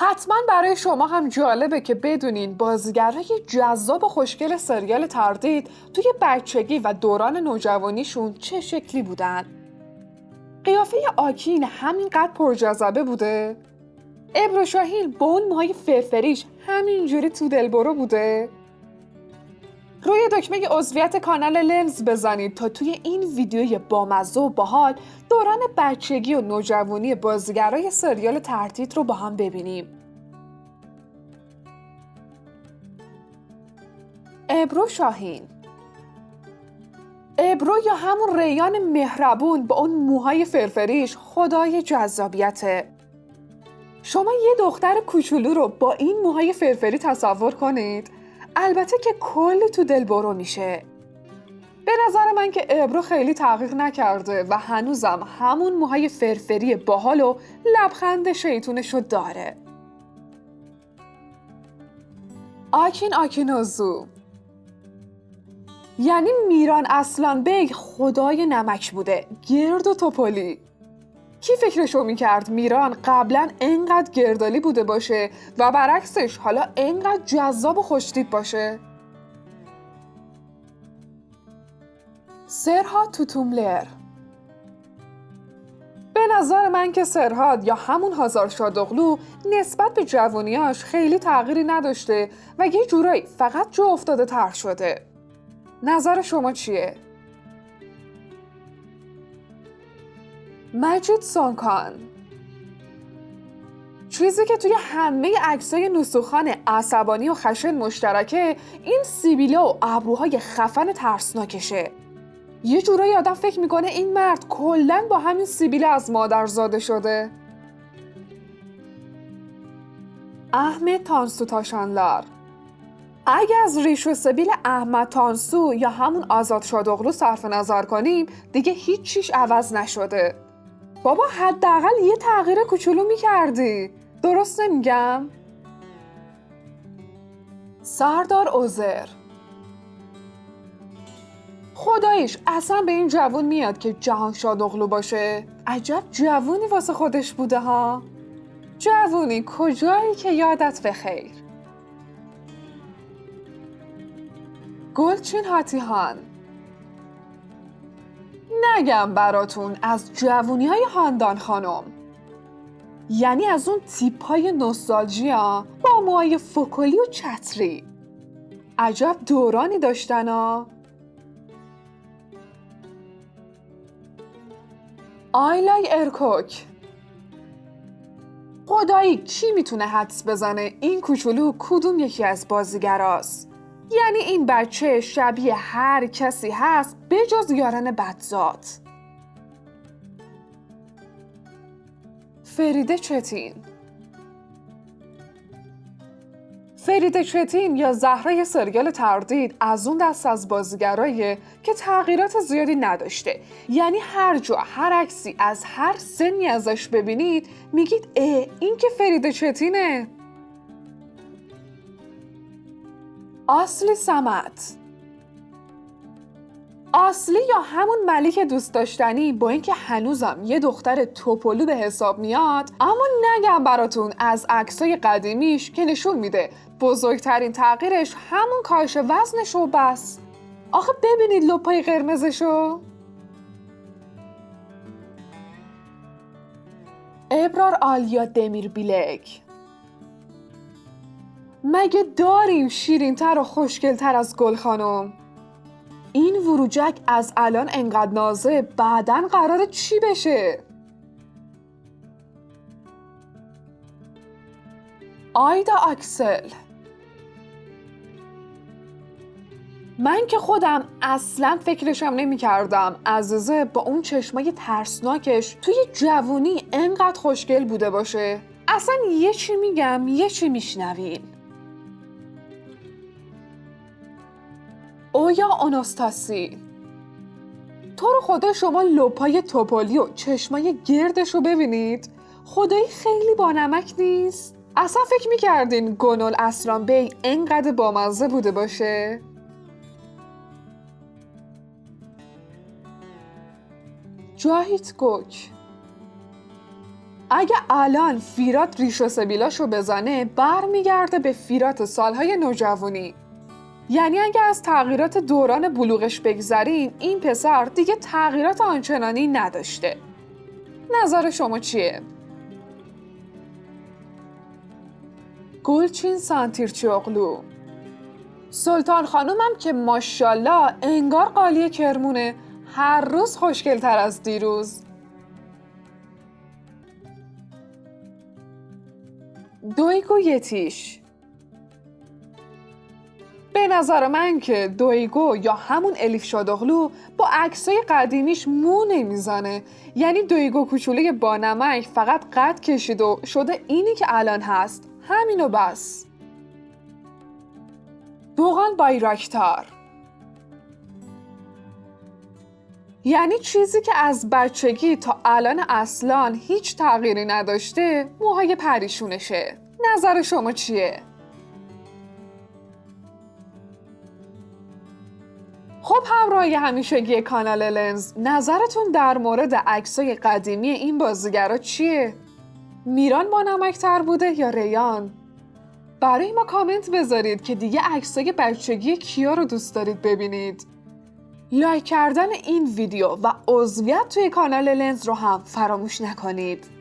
حتما برای شما هم جالبه که بدونین بازیگرای جذاب و خوشگل سریال تردید توی بچگی و دوران نوجوانیشون چه شکلی بودن. قیافه آکین همینقدر پرجذابه بوده؟ ابر و شاهین با اون موهای فرفریش همینجوری تو دلبرو بوده؟ روی دکمه عضویت کانال لنز بزنید تا توی این ویدیوی بامزه و باحال دوران بچگی و نوجوانی بازیگرای سریال تردید رو با هم ببینیم. ابر و شاهین. ابرو یا همون ریان مهربون با اون موهای فرفریش خدای جذابیته. شما یه دختر کوچولو رو با این موهای فرفری تصور کنید، البته که کلی تو دلبرو میشه. به نظر من که ابرو خیلی تغییر نکرده و هنوزم همون موهای فرفری باحال و لبخند شیطونشو داره. آکین آکینوزو، یعنی میران اصلان بیگ خدای نمک بوده، گرد و توپلی. کی فکرشو میکرد میران قبلا انقدر گردالی بوده باشه و برعکسش حالا انقدر جذاب و خوشتیپ باشه؟ سرهاد توتوملر. به نظر من که سرهاد یا همون هازار شادوغلو نسبت به جوونیاش خیلی تغییری نداشته و یه جورایی فقط جا افتاده تر شده. نظر شما چیه؟ مجید سونکان. چیزی که توی همه عکسای نوسوخان عصبانی و خشن مشترکه این سیبیلا و ابروهای خفن ترسناکشه. یه جورایی آدم فکر میکنه این مرد کلاً با همین سیبیلا از مادر زاده شده. احمد تانسو تاشانلار. اگه از ریش و سبیل احمد تانسو یا همون آزاد شادوغلو صرف نظر کنیم دیگه هیچ چیش عوض نشده. بابا حداقل یه تغییر کوچولو میکردی. درست نمیگم؟ سردار اوزر. خداییش اصلا به این جوون میاد که جهان شادوغلو باشه. عجب جوونی واسه خودش بوده ها. جوونی کجایی که یادت بخیر. گلچین هاتیهان. نگم براتون از جوونی‌های هاندان خانم، یعنی از اون تیپ‌های نوستالژیا با موهای فکلی و چتری. عجب دورانی داشتن ها. آیلای ارکوک. خدایی کی میتونه حدس بزنه این کوچولو کدوم یکی از بازیگراست؟ یعنی این بچه شبیه هر کسی هست بجز یارن بدزاد. فریده چتین. فریده چتین یا زهرای سریال تردید از اون دست از بازیگراییه که تغییرات زیادی نداشته. یعنی هر جا هر عکسی از هر سنی ازش ببینید میگید این که فریده چتینه. اصلی سمت. اصلی یا همون ملیک دوست داشتنی با اینکه هنوزم یه دختر توپلو به حساب میاد، اما نگم براتون از عکسای قدیمیش که نشون میده بزرگترین تغییرش همون کاهش وزنش و بس. آخه ببینید لپای قرمزشو. ابرار آلیا دمیر بیلک. مگه داریم شیرین‌تر و خوشگل‌تر از گل خانم؟ این وروجک از الان انقدر نازه بعدن قراره چی بشه؟ آیدا اکسل. من که خودم اصلا فکرشم نمی کردم عزیزه با اون چشمای ترسناکش توی جوونی انقدر خوشگل بوده باشه. اصلا یه چی میگم یه چی میشنوین. اویا آناستاسی. تو رو خدا شما لپای توپالی و چشمای گردش رو ببینید. خدایی خیلی بانمک نیست؟ اصلا فکر میکردین گونول اسلان بی انقدر بامزه بوده باشه؟ جاهیت گوک. اگه الان فیرات ریش و سبیلاشو بزنه برمیگرده به فیرات سالهای نوجوانی. یعنی اگه از تغییرات دوران بلوغش بگذریم این پسر دیگه تغییرات آنچنانی نداشته. نظر شما چیه؟ گلچین سانتیرچیوغلو: سلطان خانومم که ماشاءالله انگار قالی کرمونه، هر روز خوشگل‌تر از دیروز. دویگو یتیش: به نظر من که دویگو یا همون الیف شادوغلو با عکسای قدیمیش مو نمیزنه. یعنی دویگو کوچولوی با نمک فقط قد کشید و شده اینی که الان هست، همینو بس. دوغان بایراکتار: یعنی چیزی که از بچگی تا الان اصلاً هیچ تغییری نداشته موهای پریشونشه. نظر شما چیه؟ خب همراهی همیشگی کانال لنز، نظرتون در مورد عکسای قدیمی این بازیگرا چیه؟ میران با نمک‌تر بوده یا ریان؟ برای ما کامنت بذارید که دیگه عکسای بچگی کیا رو دوست دارید ببینید. لایک کردن این ویدیو و عضویت توی کانال لنز رو هم فراموش نکنید.